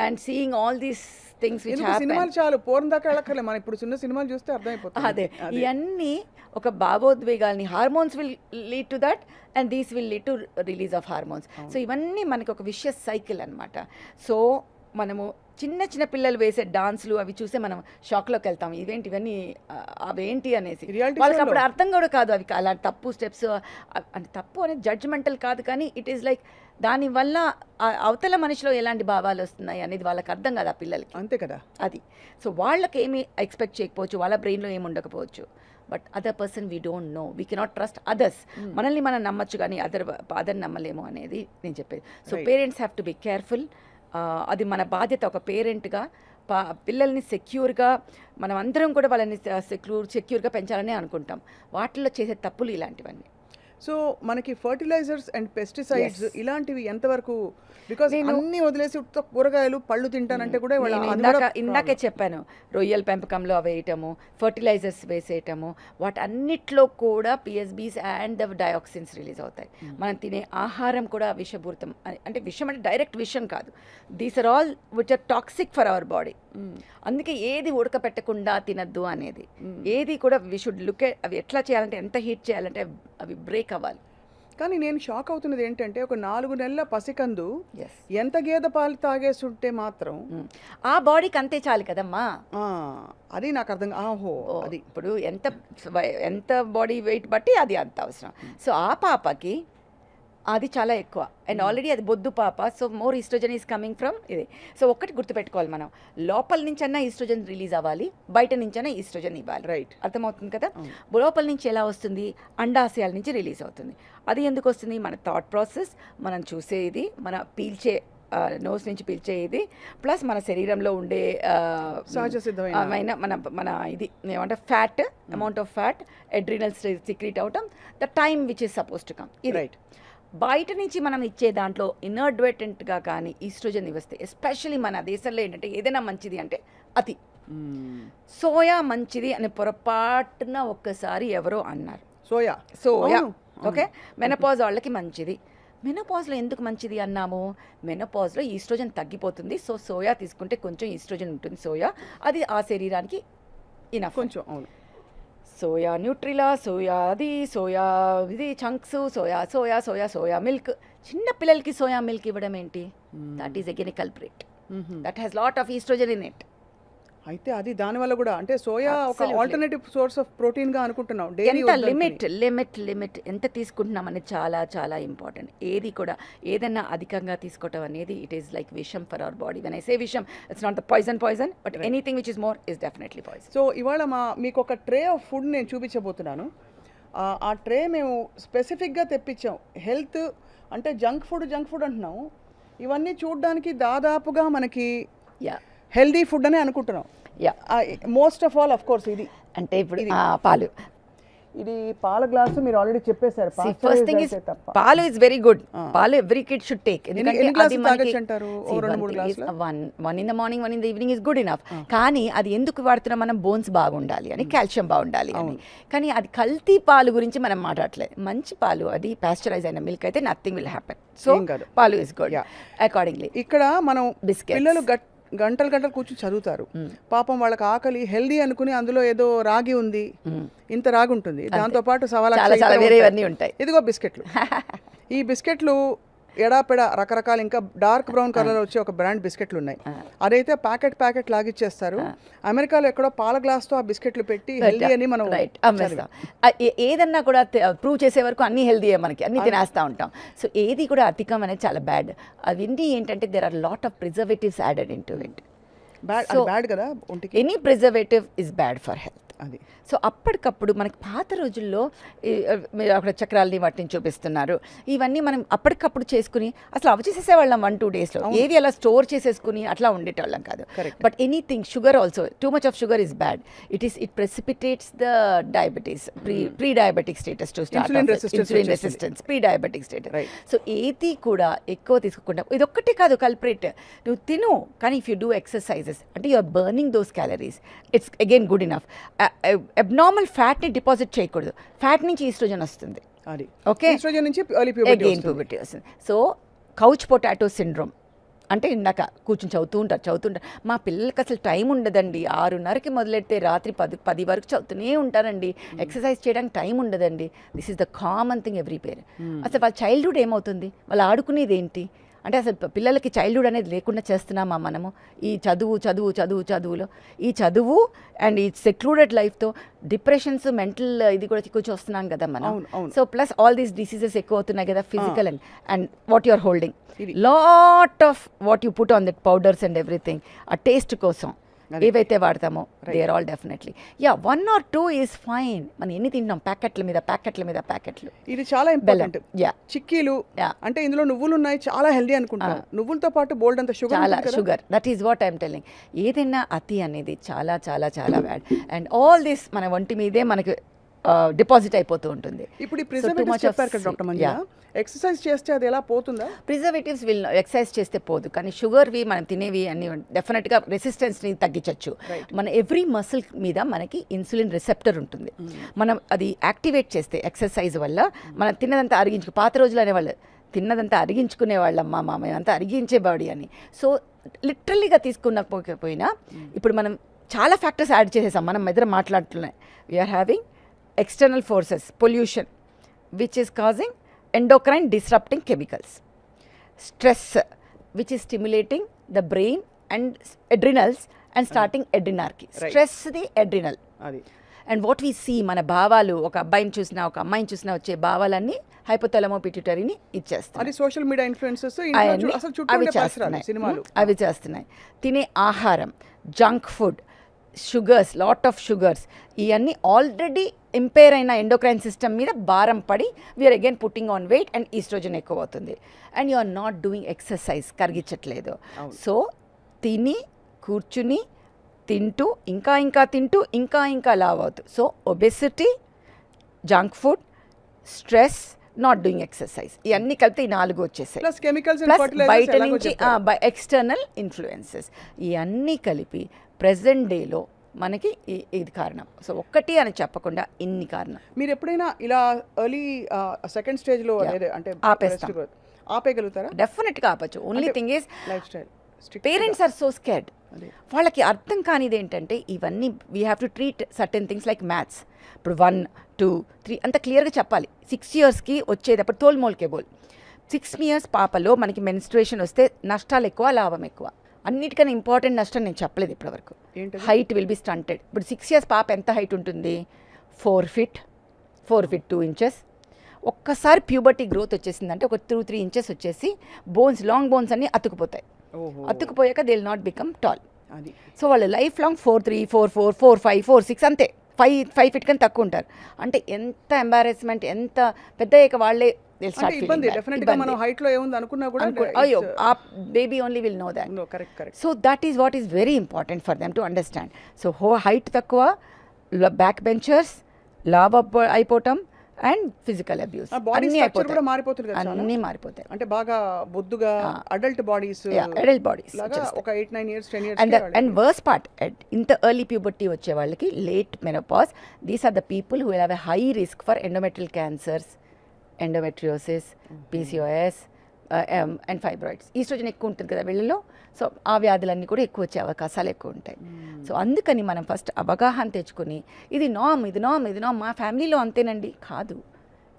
and seeing all these things which happen. సినిమాలు చాలు, పోర్న్ దాకా వెళ్ళక్కర్లేదు, మనం ఇప్పుడు చిన్న సినిమాలు చూస్తే అర్థమైపోతుంది. అదే ఇవన్నీ ఒక భావోద్వేగాల్ని, hormones will lead to that and these will lead to release of hormones. So ఇవన్నీ మనకి ఒక విషయస్ సైకిల్ అనమాట. సో మనము చిన్న పిల్లలు వేసే డాన్స్లు అవి చూసే మనం షాక్లోకి వెళ్తాం, ఇవన్నీ అవేంటి అనేసి. వాళ్ళకి అప్పుడు అర్థం కూడా కాదు అవి అలాంటి తప్పు స్టెప్స్. అంటే తప్పు అనేది జడ్జ్మెంటల్ కాదు, కానీ ఇట్ ఈస్ లైక్ దానివల్ల అవతల మనిషిలో ఎలాంటి భావాలు వస్తున్నాయి అనేది వాళ్ళకి అర్థం కాదు ఆ పిల్లలకి. అంతే కదా. అది సో వాళ్ళకి ఏమి ఎక్స్పెక్ట్ చేయకపోవచ్చు, వాళ్ళ బ్రెయిన్లో ఏమి ఉండకపోవచ్చు. But other person we don't know, we cannot trust others. మనల్ని మనం నమ్మచ్చు కానీ అదర్ నమ్మలేము అనేది నేను చెప్పేది. So parents have to be careful. అది మన బాధ్యత ఒక పేరెంట్గా. పిల్లల్ని సెక్యూర్గా మనం అందరం కూడా వాళ్ళని సెక్యూర్గా పెంచాలని అనుకుంటాం. వాటిల్లో చేసే తప్పులు ఇలాంటివన్నీ. సో మనకి ఫర్టిలైజర్స్ అండ్ పెస్టిసైడ్స్ ఇలాంటివి ఎంతవరకు, బికాస్ అన్ని వదిలేసి ఉత్త కూరగాయలు పళ్ళు తింటానంటే కూడా ఇవాళ నేను అది కూడా ఇందాకే చెప్పాను, రొయ్యల పెంపకంలో అవి వేయటము, ఫర్టిలైజర్స్ వేసేయటము, వాటన్నిటిలో కూడా PSBs and the dioxins release అవుతాయి. మనం తినే ఆహారం కూడా విషపూరితం, అంటే విషం అంటే డైరెక్ట్ విషం కాదు, these are all which are toxic for our body. అందుకే ఏది ఉడకపెట్టకుండా తినద్దు అనేది, ఏది కూడా వి షుడ్ లుక్ అవి ఎట్లా చేయాలంటే, ఎంత హీట్ చేయాలంటే అవి బ్రేక్ అవ్వాలి. కానీ నేను షాక్ అవుతున్నది ఏంటంటే ఒక 4 నెలల పసికందు ఎస్, ఎంత గేదె పాలు తాగేస్తుంటే మాత్రం ఆ బాడీకి అంతే చాలు కదమ్మా. ఆ, అది నాకు అర్థం ఆహో అది ఇప్పుడు ఎంత బాడీ వెయిట్ బట్టి అది అంత అవసరం. సో ఆ పాపకి అది చాలా ఎక్కువ, అండ్ ఆల్రెడీ అది బొద్దు పాప, so more estrogen is coming from ఇది. సో ఒక్కటి గుర్తుపెట్టుకోవాలి, మనం లోపల నుంచైనా ఈస్ట్రోజన్ రిలీజ్ అవ్వాలి, బయట నుంచైనా ఈస్ట్రోజన్ ఇవ్వాలి. రైట్. అర్థమవుతుంది కదా. లోపల నుంచి ఎలా వస్తుంది, అండాశయాల నుంచి రిలీజ్ అవుతుంది. అది ఎందుకు వస్తుంది, మన థాట్ ప్రాసెస్, మనం చూసేది, మన పీల్చే నోస్ నుంచి పీల్చేది, ప్లస్ మన శరీరంలో ఉండే సహజ సిద్ధమైన మన ఇది ఏమంటే fat, amount of fat, అడ్రినల్స్ secrete అవటం, the time which is suppose to come. ఇది రైట్. బయట నుంచి మనం ఇచ్చే దాంట్లో ఇన్అడ్వర్టెంట్గా కానీ ఈస్ట్రోజన్ ఇస్తే, ఎస్పెషలీ మన దేశంలో ఏంటంటే ఏదైనా మంచిది అంటే అతి, సోయా మంచిది అని పొరపాటున ఒక్కసారి ఎవరో అన్నారు. సోయా ఓకే, మెనపాజ్ వాళ్ళకి మంచిది. మెనపాజ్లో ఎందుకు మంచిది అన్నాము, మెనపాజ్లో ఈస్ట్రోజన్ తగ్గిపోతుంది, సో సోయా తీసుకుంటే కొంచెం ఈస్ట్రోజన్ ఉంటుంది సోయా, అది ఆ శరీరానికి ఇనఫ్ కొంచెం. అవును. సోయా న్యూట్రిలా, సోయా అది, సోయా ఇది chunks, soya soya soya soya milk. చిన్న పిల్లలకి సోయా మిల్క్ ఇవ్వడం ఏంటి, that is again a culprit, that has lot of estrogen in it. అయితే అది దానివల్ల కూడా అంటే సోయా ఒక ఆల్టర్నేటివ్ సోర్స్ ఆఫ్ ప్రోటీన్ గా అనుకుంటున్నాం. ఎంత లిమిట్ ఎంత తీసుకుంటున్నాం అనేది చాలా చాలా ఇంపార్టెంట్. ఏది కూడా ఏదైనా అధికంగా తీసుకోవటం అనేది ఇట్ ఈస్ లైక్ విషం for our body. When I say విషం, it's not the poison but anything which is more is definitely poison. So ఇవాళ మీకు ఒక ట్రే ఆఫ్ ఫుడ్ నేను చూపించబోతున్నాను. ఆ ట్రే మేము స్పెసిఫిక్గా తెప్పించాం. హెల్త్ అంటే జంక్ ఫుడ్ అంటున్నాము, ఇవన్నీ చూడడానికి దాదాపుగా మనకి హెల్దీ ఫుడ్ అనే అనుకుంటున్నాం. Most of all of course ఇది అంటే ఇప్పుడు పాలు, ఇది పాల గ్లాసు మీరు ఆల్రెడీ చెప్పేశారు. ఫస్ట్ థింగ్ ఇస్ పాలు ఇస్ వెరీ గుడ్. పాలు every kid should take. One in the morning, one in the evening is good enough. కానీ అది ఎందుకు వాడుతున్నాం మనం, బోన్స్ బాగుండాలి అని, కాల్షియం బాగుండాలి అని. కానీ అది కల్తీ పాలు గురించి మనం మాట్లాడలేదు. మంచి పాలు, అది పాస్చరైజ్ అయిన మిల్క్ అయితే నథింగ్ విల్ హ్యాపెన్. సో పాలు ఇస్ గుడ్. అకార్డింగ్లీ ఇక్కడ మనం పిల్లలు గంటలు కూర్చొని చదువుతారు, పాపం వాళ్ళకి ఆకలి, హెల్దీ అనుకుని అందులో ఏదో రాగి ఉంది, ఇంత రాగి ఉంటుంది, దాంతో పాటు ఇదిగో బిస్కెట్లు. ఈ బిస్కెట్లు ఎడాపెడ రకరకాల ఇంకా డార్క్ బ్రౌన్ కలర్ వచ్చే ఒక బ్రాండ్ బిస్కెట్లు ఉన్నాయి. అదైతే ప్యాకెట్ లాగిచ్చేస్తారు. అమెరికాలో ఎక్కడో పాల గ్లాస్ తో ఆ బిస్కెట్లు పెట్టి హెల్దీ అని మనం ఏదన్నా కూడా ప్రూవ్ చేసే వరకు అన్ని హెల్దీయే, మనకి అన్ని తినేస్తూ ఉంటాం. సో ఏది కూడా అధికం అనేది చాలా బ్యాడ్. అవన్నీ ఏంటంటే there are lot of preservatives added in to it. Bad కదా, any preservative is bad for health. అది. సో అప్పటికప్పుడు మనకి పాత రోజుల్లో మీరు అక్కడ చక్రాలని వాటిని చూపిస్తున్నారు, ఇవన్నీ మనం అప్పటికప్పుడు చేసుకుని అసలు అవి చేసేసేవాళ్ళం 1-2 daysలో. ఏది అలా స్టోర్ చేసేసుకుని అట్లా ఉండేటోళ్ళం కాదు. But anything, sugar also, too much of sugar is bad. It precipitates the diabetes, pre diabetic status to start, insulin resistance, pre diabetic status. So ఏది కూడా ఎక్కువ తీసుకోకుండా, ఇదొక్కటే కాదు కల్ప్రిట్, నువ్వు తిను, కానీ ఇఫ్ యూ డూ ఎక్సర్సైజెస్ అంటే you are burning those calories, it's again good enough. Abnormal ఫ్యాట్ని డిపాజిట్ చేయకూడదు, ఫ్యాట్ నుంచి ఈస్ట్రోజన్ వస్తుంది. అది ఓకే, ఈస్ట్రోజన్ నుంచి అగైన్ ప్యూబర్టీ వస్తుంది. సో కౌచ్ పొటాటో సిండ్రోమ్ అంటే ఇందాక కూర్చొని చదువుతుంటారు. మా పిల్లలకి అసలు టైం ఉండదండి, 6:30కి మొదలెడితే రాత్రి 10 వరకు చదువుతూనే ఉంటారండి, ఎక్సర్సైజ్ చేయడానికి టైం ఉండదండి. This is the common thing every parent. అసలు వాళ్ళ చైల్డ్హుడ్ ఏమవుతుంది, వాళ్ళు ఆడుకునేది ఏంటి అంటే, అసలు పిల్లలకి చైల్డ్హుడ్ అనేది లేకుండా చేస్తున్నామా మనము? ఈ చదువులో ఈ చదువు అండ్ ఈ సెక్లూడెడ్ లైఫ్తో డిప్రెషన్స్, మెంటల్ ఇది కూడా కొంచెం వస్తున్నాం కదా మనం. So plus all these diseases ఎక్కువ అవుతున్నాయి కదా, physical and what you are holding, lot of what you put on that powders and everything, ఆ టేస్ట్ కోసం ఏవైతే వాడతామో they are all definitely 1 or 2 is fine. మనం ఎన్ని తింటాం, ప్యాకెట్ల మీద. ఇది చాలా ఇంపార్టెంట్. చిక్కీలు అంటే ఇందులో నువ్వులు ఉన్నాయి, చాలా హెల్దీ అనుకుంటాం. నువ్వులతో పాటు బోల్డ్ అంత sugar, that is what I'm telling. ఏదైనా అతి అనేది చాలా చాలా చాలా బ్యాడ్. అండ్ ఆల్ దిస్ మన ఒంటి మీదే మనకి డిపాజిట్ అయిపోతూ ఉంటుంది. ఇప్పుడు ఈ ప్రిజర్వేటివ్స్ చెప్పారు కదా డాక్టర్ మంజుల, ఎక్సర్సైజ్ చేస్తే అది ఎలా పోతుందా? ప్రిజర్వేటివ్స్ ఎక్సర్సైజ్ చేస్తే పోదు, కానీ షుగర్వి మనం తినేవి అన్ని డెఫినెట్గా రెసిస్టెన్స్ని తగ్గించవచ్చు. మన ఎవ్రీ మసిల్ మీద మనకి ఇన్సులిన్ రిసెప్టర్ ఉంటుంది. మనం అది యాక్టివేట్ చేస్తే ఎక్సర్సైజ్ వల్ల మనం తిన్నదంతా పాత రోజులు అనేవాళ్ళు తిన్నదంతా అరిగించుకునే వాళ్ళమ్మ మేమంతా అరిగించే బాడీ అని. సో లిటరల్లీగా తీసుకున్నపోయినా ఇప్పుడు మనం చాలా ఫ్యాక్టర్స్ యాడ్ చేసేసాం. మనం ఎదురు మాట్లాడుతున్నాయి, we are having external forces, pollution which is causing endocrine disrupting chemicals, stress which is stimulating the brain and adrenals and starting adrenarchy. Stress the adrenal adi, and what we see mana bhavalu oka abbayini chusina oka ammayini chusina vache bhavalanni hypothalamus pituitary ni ichestunnayi. అది సోషల్ మీడియా ఇన్ఫ్లుయెన్సెస్ అసలు చుట్టూ ఉండే పరిసరాలు సినిమాలు అవి చేస్తున్నాయి. తినే ఆహారం, junk food, sugars, lot of sugars, ఇవన్నీ ఆల్రెడీ ఇంపేర్ అయిన ఎండోక్రైన్ సిస్టమ్ మీద భారం పడి we are again putting on weight and oestrogen ఎక్కువ అవుతుంది. And you are not doing exercise, కరిగించట్లేదు. సో తిని కూర్చుని తింటూ ఇంకా తింటూ ఇంకా లావ్ అవుతుంది. So obesity, junk food, stress, not doing exercise, ఇవన్నీ కలిపితే ఈ 4 వచ్చేసాయి. ప్లస్ కెమికల్స్ బయట నుంచి ఎక్స్టర్నల్ ఇన్ఫ్లుయెన్సెస్, ఇవన్నీ కలిపి ప్రెజెంట్ డేలో మనకి ఇది కారణం. సో ఒక్కటి అని చెప్పకుండా ఇన్ని కారణం. మీరు ఎప్పుడైనా ఇలా ఎర్లీ సెకండ్ స్టేజ్లో అంటే ఆపేయగలుగుతారా? డెఫినెట్గా ఆపచ్చు. Only thing is life style. Parents are so scared. వాళ్ళకి అర్థం కానిది ఏంటంటే ఇవన్నీ we have to treat certain things like maths. ఇప్పుడు 1, 2, 3 అంత క్లియర్గా చెప్పాలి. 6 yearsకి వచ్చేటప్పుడు తోల్మోల్కే బోల్. 6 years పాపలో మనకి మెన్స్ట్రుయేషన్ వస్తే నష్టాలు ఎక్కువ, లాభం ఎక్కువ. అన్నిటికన్నా ఇంపార్టెంట్ నష్టం నేను చెప్పలేదు ఇప్పటివరకు. Height will be stunted. ఇప్పుడు 6 years పాప ఎంత హైట్ ఉంటుంది? 4 feet 2 inches. ఒక్కసారి ప్యూబర్టీ గ్రోత్ వచ్చేసిందంటే ఒక 2-3 inches వచ్చేసి లాంగ్ బోన్స్ అన్నీ అతుకుపోతాయి. అతుకుపోయాక they will not become tall. So వాళ్ళు లైఫ్ లాంగ్ 4'3", 4'4", 4'5", 4'6 అంతే. 5 feet కన్నా తక్కువ ఉంటారు. అంటే ఎంత ఎంబారెస్మెంట్, ఎంత పెద్ద వాళ్ళే అయ్యో ఆ baby only will know that. So that is what is very important for them to understand. So height తక్కువ, బ్యాక్ బెంచర్స్, లావ్ అయిపోవటం అండ్ ఫిజికల్ అబ్యూస్ అన్నీ మారిపోతాయి. అంటే బాగా బొద్దుగా అడల్ట్ బాడీస్ ఒక 8-9 years 10 years. And worse part, ఇంత ఎర్లీ ప్యూబర్టీ వచ్చే వాళ్ళకి late menopause, these are the people who will have a high risk for endometrial cancers, endometriosis, PCOS and fibroids. Estrogen ఎక్కువ ఉంటుంది కదా వీళ్ళలో. సో ఆ వ్యాధులన్నీ కూడా ఎక్కువ వచ్చే అవకాశాలు ఎక్కువ ఉంటాయి. సో అందుకని మనం ఫస్ట్ అవగాహన తెచ్చుకొని ఇది నామ్ మా ఫ్యామిలీలో అంతేనండి కాదు,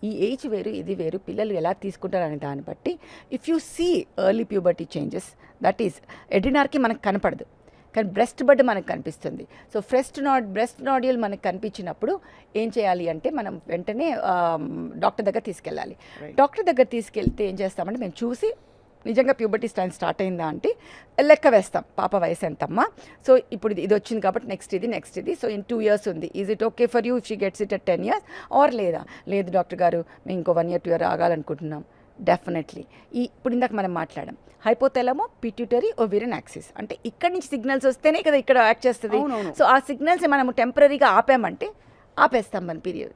ఈ ఏజ్ వేరు ఇది వేరు, పిల్లలు ఎలా తీసుకుంటారు అనే దాన్ని బట్టి if you see early puberty changes, that is adrenarche మనకు కనపడదు కానీ బ్రెస్ట్ బడ్ మనకు కనిపిస్తుంది. సో బ్రెస్ట్ నాడ్యూల్ మనకు కనిపించినప్పుడు ఏం చేయాలి అంటే మనం వెంటనే డాక్టర్ దగ్గర తీసుకెళ్ళాలి. డాక్టర్ దగ్గర తీసుకెళ్తే ఏం చేస్తామంటే మేము చూసి నిజంగా ప్యూబర్టీ స్టార్ట్ అయిందా అంటే లెక్క వేస్తాం, పాప వయసు ఎంతమ్మా, సో ఇప్పుడు ఇది వచ్చింది కాబట్టి నెక్స్ట్ ఇది, సో ఇన్ 2 years ఉంది, is it okay for you if she gets it at 10 years or లేదు డాక్టర్ గారు మేము ఇంకో 1 year 2 year ఆగాలనుకుంటున్నాం. డెఫినెట్లీ ఇప్పుడు ఇందాక మనం మాట్లాడాం హైపోథాలమస్ పిట్యూటరీ ఓవేరియన్ యాక్సిస్, అంటే ఇక్కడ నుంచి సిగ్నల్స్ వస్తేనే కదా ఇక్కడ యాక్ట్ చేస్తుంది. సో ఆ సిగ్నల్స్ మనం టెంపరీగా ఆపామంటే ఆపేస్తాం మన పీరియడ్.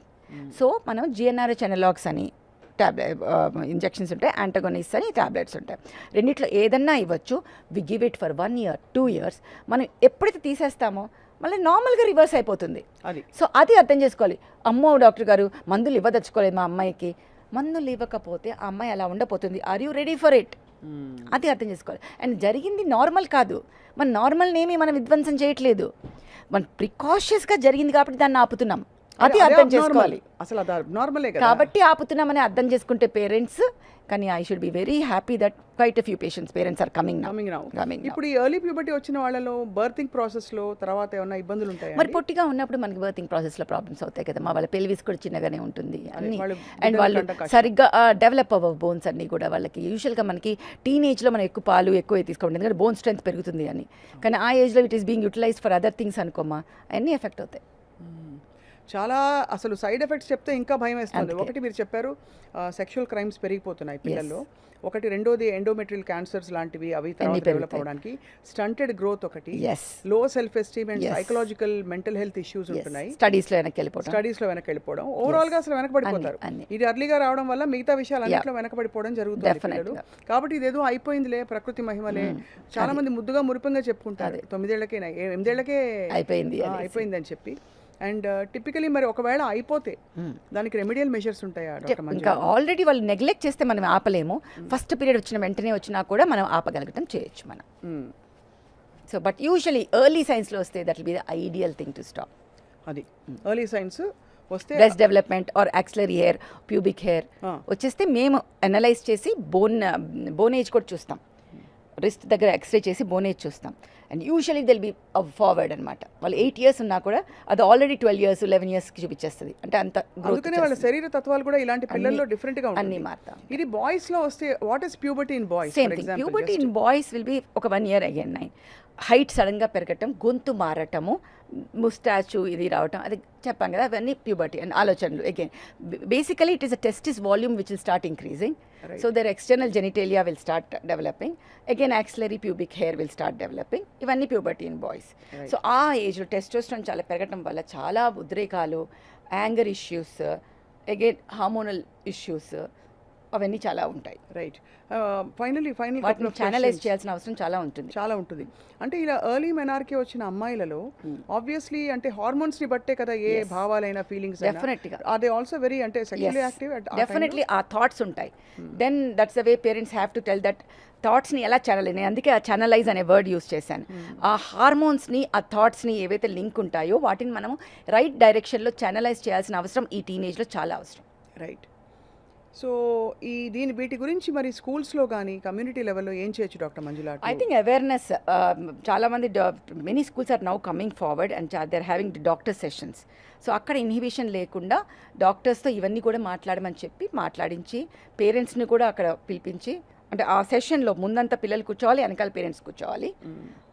సో మనం GnRH అనలాగ్స్ అని ఇంజెక్షన్స్ ఉంటాయి, యాంటగోనిస్ట్ అని టాబ్లెట్స్ ఉంటాయి. రెండిట్లో ఏదన్నా ఇవ్వచ్చు. We give it for 1 year 2 years. మనం ఎప్పుడైతే తీసేస్తామో మళ్ళీ నార్మల్గా రివర్స్ అయిపోతుంది. సో అది అర్థం చేసుకోవాలి. అమ్మో డాక్టర్ గారు మందులు ఇవ్వదలుచుకోలేదు మా అమ్మాయికి, మందులు ఇవ్వకపోతే ఆ అమ్మాయి అలా ఉండపోతుంది. Are you ready for it? అది అర్థం చేసుకోవాలి. అండ్ జరిగింది నార్మల్ కాదు, మన నార్మల్నేమి మనం విధ్వంసం చేయట్లేదు, మన ప్రికాషియస్గా జరిగింది కాబట్టి దాన్ని ఆపుతున్నాం. అది అర్థం చేసుకోవాలి. అసలు నార్మలే కాబట్టి ఆపుతున్నామని అర్థం చేసుకుంటే పేరెంట్స్. కానీ I should be very happy that quite few parents are coming now. ఇప్పుడు ఈ ఎర్లీ ప్యూబర్టీ వచ్చిన వాళ్ళలో బర్తింగ్ ప్రాసెస్లో తర్వాత ఏమైనా ఇబ్బందులు ఉంటాయి? మరి పొట్టిగా ఉన్నప్పుడు మనకి బర్తింగ్ ప్రాసెస్లో ప్రాబ్లమ్స్ అవుతాయి కదా, మా వాళ్ళ పెల్విస్ కూడా చిన్నగానే ఉంటుంది అన్ని, అండ్ వాళ్ళు సరిగ్గా డెవలప్ అవ్వవు బోన్స్ అన్నీ కూడా. వాళ్ళకి యూజువల్గా మనకి టీనేజ్లో మనం ఎక్కువ పాలు ఎక్కువ తీసుకోండి ఎందుకంటే బోన్ స్ట్రెంత్ పెరుగుతుంది అని, కానీ ఆ ఏజ్లో it is being utilised for other things అనుకోమా, అన్నీ ఎఫెక్ట్ అవుతాయి. చాలా అసలు సైడ్ ఎఫెక్ట్స్ చెప్తే ఇంకా భయం వేస్తుంది. ఒకటి మీరు చెప్పారు సెక్షువల్ క్రైమ్స్ పెరిగిపోతున్నాయి పిల్లల్లో. ఒకటి రెండోది ఎండోమెట్రియల్ క్యాన్సర్స్ లాంటివి అవి తర్వాత డెవలప్ అవడానికి, స్టంటెడ్ గ్రోత్ ఒకటి, లో self esteem and psychological mental health issues ఉంటున్నాయి. స్టడీస్ లో వెనక్కి వెళ్ళిపోవడం, ఓవరాల్ గా అసలు వెనకబడిపోతారు. ఇది అర్లీగా రావడం వల్ల మిగతా విషయాలు అన్నింటిలో వెనకబడిపోవడం జరుగుతుంది పిల్లలు. కాబట్టి ఇదేదో అయిపోయిందిలే, ప్రకృతి మహిమలే, చాలా మంది ముద్దుగా మురిపంగా చెప్పుకుంటారు 9 ఏళ్లకే 8 ఏళ్లకే అయిపోయింది అని చెప్పి. అండ్ టిపికలీ మరి ఒకవేళ అయిపోతే దానికి రెమెడియల్ మెషర్స్ ఉంటాయా డాక్టర్ మంజుల? ఇంకా ఆల్రెడీ వాళ్ళు నెగ్లెక్ట్ చేస్తే మనం ఆపలేము. ఫస్ట్ పీరియడ్ వచ్చిన వెంటనే వచ్చినా కూడా మనం ఆపగలగటం చేయొచ్చు మనం. సో బట్ యూజువలీ ఎర్లీ సైన్స్లో వస్తే that will be the ideal thing to stop. అది ఎర్లీ సైన్స్ వస్తే breast development or axillary hair, pubic hair వచ్చేస్తే మేము అనలైజ్ చేసి బోన్ ఏజ్ కూడా చూస్తాం. రిస్ట్ దగ్గర ఎక్స్రే చేసి బోన్ ఏజ్ చూస్తాం. And usually they'll be forward అనమాట. వాళ్ళు 8 years ఉన్నా కూడా అది ఆల్రెడీ 12 years 11 yearsకి చూపించేస్తుంది. అంటే అంత గ్రోత్. వాళ్ళ శరీర తత్వాలు కూడా ఇలాంటి పిల్లల్లో డిఫరెంట్ గా అన్ని మారుతాం. ఇది బాయ్స్ లో వస్తే what is puberty in boys? Same thing. Puberty in boys will be ఒక 1 year అగైన్ 9. హైట్ సడన్గా పెరగటం, గొంతు మారటము, ముస్టాచు ఇది రావటం, అది చెప్పాం కదా, అవన్నీ ప్యూబర్టీ అండ్ ఆలోచనలు. Again basically it is a testis volume which will start increasing. So their external genitalia will start developing. Again axillary pubic hair will start developing. ఇవన్నీ ప్యూబర్టీ ఇన్ బాయ్స్. సో ఆ ఏజ్లో టెస్టోస్టెరాన్ చాలా పెరగటం వల్ల చాలా ఉద్రేకాలు, anger issues, again hormonal issues అవన్నీ చాలా ఉంటాయి. రైట్. ఫైనలీ వాటిని ఛానలైజ్ చేయాల్సిన అవసరం చాలా ఉంటుంది. అంటే ఇలా ఎర్లీ మెనార్కి వచ్చిన అమ్మాయిలలో ఆబ్వియస్లీ అంటే హార్మోన్స్ ని బట్టే కదా ఏ భావాలైనా ఫీలింగ్స్ డెఫినెట్గా ఆర్ దే ఆల్సో వెరీ అంటే సెక్షువల్లీ యాక్టివ్ డెఫినెట్లీ ఆ థాట్స్ ఉంటాయి. Then that's the way parents have to tell that థాట్స్ని ఎలా ఛానల్, నేను అందుకే ఆ ఛానలైజ్ అనే వర్డ్ యూస్ చేశాను. ఆ హార్మోన్స్ని ఆ థాట్స్ని ఏవైతే లింక్ ఉంటాయో వాటిని మనం రైట్ డైరెక్షన్లో ఛానలైజ్ చేయాల్సిన అవసరం ఈ టీనేజ్లో చాలా అవసరం. రైట్. సో వీటి గురించి మరి స్కూల్స్లో కానీ కమ్యూనిటీ లెవెల్లో ఏం చేయొచ్చు doctor Manjula? I think awareness, చాలామంది many schools are now coming forward and they are having doctor sessions. So అక్కడ ఇన్హిబిషన్ లేకుండా డాక్టర్స్తో ఇవన్నీ కూడా మాట్లాడమని చెప్పి మాట్లాడించి పేరెంట్స్ని కూడా అక్కడ పిలిపించి, అంటే ఆ సెషన్లో ముందంతా పిల్లలు కూర్చోవాలి, వెనకాల పేరెంట్స్ కూర్చోవాలి.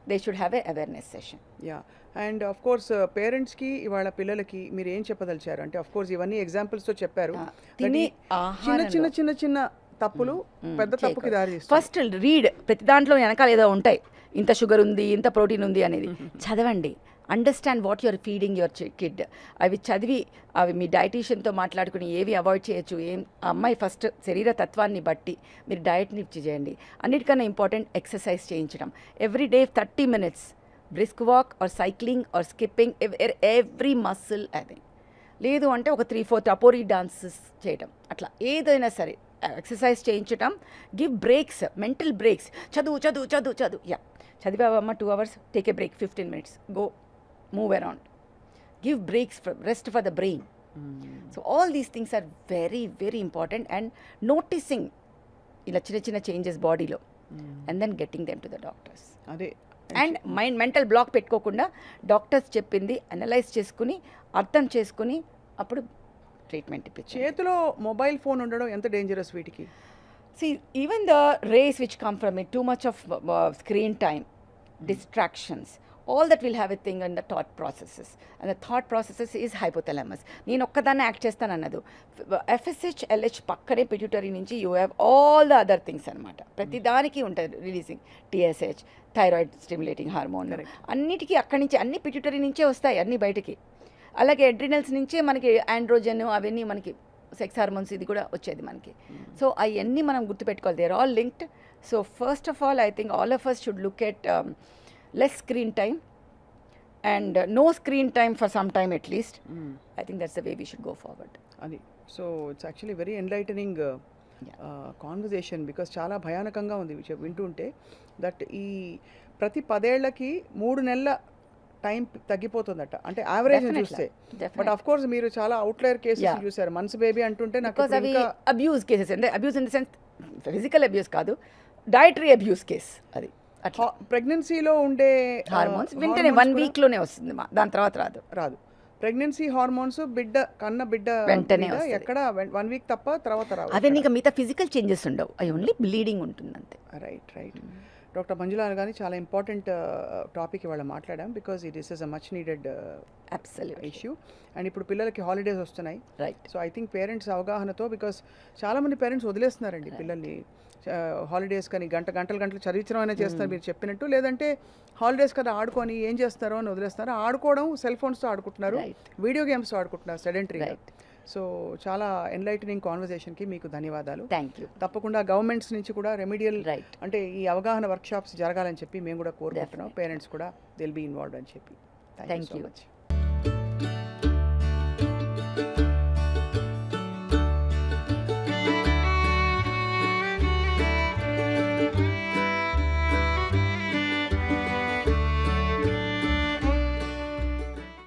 They should have a awareness session. Yeah. And of course పేరెంట్స్కి ఇవాళ పిల్లలకి మీరు ఏం చెప్పదలిచారు? అంటే ఆఫ్ కోర్స్ ఇవన్నీ ఎగ్జాంపుల్స్తో చెప్పారు. చిన్న చిన్న చిన్న తప్పులు పెద్ద తప్పుకి దారి తీస్తాయి. ఫస్ట్ రీడ్, ప్రతి దాంట్లో వెనకాల ఏదో ఉంటాయి, ఇంత షుగర్ ఉంది, ఇంత ప్రోటీన్ ఉంది అనేది చదవండి. Understand what your feeding your kid. అవి చదివి అవి మీ డైటీషియన్తో మాట్లాడుకుని ఏవి అవాయిడ్ చేయొచ్చు, ఆ అమ్మాయి ఫస్ట్ శరీర తత్వాన్ని బట్టి మీరు డయట్ని చేయండి. అన్నిటికన్నా ఇంపార్టెంట్ ఎక్సర్సైజ్ చేయించడం. Every day 30 minutes brisk walk or cycling or skipping every muscle. అది లేదు అంటే ఒక 3-4 టపోరీ డాన్సెస్ చేయడం, అట్లా ఏదైనా సరే ఎక్సర్సైజ్ చేయించడం. Give breaks, mental breaks. చదువు యా చదివావమ్మ 2 hours, take a break 15 minutes, go move around, give breaks for rest for the brain. So all these things are very very important, and noticing ila chinna changes body lo and then getting them to the doctors. Ade and mind mental block పెట్టుకోకుండా డాక్టర్స్ చెప్పింది అనలైజ్ చేసుకుని అర్థం చేసుకుని అప్పుడు ట్రీట్మెంట్ ఇప్పించాలి. చేతిలో మొబైల్ ఫోన్ ఉండడం ఎంత డేంజరస్ వీటికి? See, even the rays which come from it, too much of screen time, distractions, all that will have a thing in the thought processes, and the thought processes is hypothalamus. నేను ఒక్కదాన్ని యాక్ట్ చేస్తాను అన్నది FSH LH పక్కనే పిట్యూటరీ నుంచి you have all the other things అనమాట. ప్రతిదానికి ఉంటుంది releasing TSH, thyroid stimulating hormone, అన్నిటికీ అక్కడి నుంచి అన్ని పిట్యూటరీ నుంచే వస్తాయి అన్ని బయటికి. అలాగే అడ్రినల్స్ నుంచే మనకి ఆండ్రోజన్ అవన్నీ మనకి సెక్స్ హార్మోన్స్ ఇది కూడా వచ్చేది మనకి. సో అవన్నీ మనం గుర్తుపెట్టుకోవాలి, they are all linked. So first of all I think all of us should look at less screen time and no screen time for some time at least. I think that's the way we should go forward. Adi. So it's actually very enlightening conversation, because చాలా భయానకంగా ఉంది వింటుంటే. దట్ ఈ ప్రతి 10 ఏళ్లకి 3 నెలల టైం తగ్గిపోతుందట, అంటే యావరేజ్ చూస్తే. బట్ ఆఫ్ కోర్స్ మీరు చాలా అవుట్లైర్ కేసెస్ చూసారు. మన్స్ బేబీ అంటుంటే నాకు ఇంకా అబ్యూస్ కేసెస్, అంటే abuse in the sense physical abuse కాదు, డైటరీ అబ్యూస్ కేస్. అది ప్రెగ్నెన్సీలో ఉండే హార్మోన్స్ వెంటనే 1 weekలోనే వస్తుంది, దాని తర్వాత రాదు. ప్రెగ్నెన్సీ హార్మోన్స్ బిడ్డ వెంటనే ఎక్కడ 1 week తప్ప తర్వాత రావు. అదే నీకు మిగతా ఫిజికల్ చేంజెస్ ఉండవు, అవి ఓన్లీ బ్లీడింగ్ ఉంటుంది అంతే. రైట్. డాక్టర్ మంజుల గాని చాలా ఇంపార్టెంట్ టాపిక్ ఇవాళ మాట్లాడాం, because it is a much needed absolutely issue. And ఇప్పుడు పిల్లలకి హాలిడేస్ వస్తున్నాయి, right. So I think parents అవగాహనతో, బికాస్ చాలామంది పేరెంట్స్ వదిలేస్తున్నారండి పిల్లల్ని హాలిడేస్ కానీ గంటలు చదివించడం అయినా చేస్తారు మీరు చెప్పినట్టు, లేదంటే హాలిడేస్ కదా ఆడుకొని ఏం చేస్తారో అని వదిలేస్తున్నారు. ఆడుకోవడం సెల్ ఫోన్స్తో ఆడుకుంటున్నారు, వీడియో గేమ్స్తో ఆడుకుంటున్నారు సెడెంటరీగా. సో చాలా ఎన్లైటనింగ్ కాన్వర్జేషన్కి మీకు ధన్యవాదాలు. Thank you. తప్పకుండా గవర్నమెంట్స్ నుంచి కూడా రెమిడియల్ రైట్. అంటే ఈ అవగాహన వర్క్షాప్స్ జరగాలని చెప్పి మేము కూడా కోరుకుంటున్నాం. పేరెంట్స్ కూడా దిల్ బీ ఇన్వాల్వ్డ్ అని చెప్పి. Thank you so much.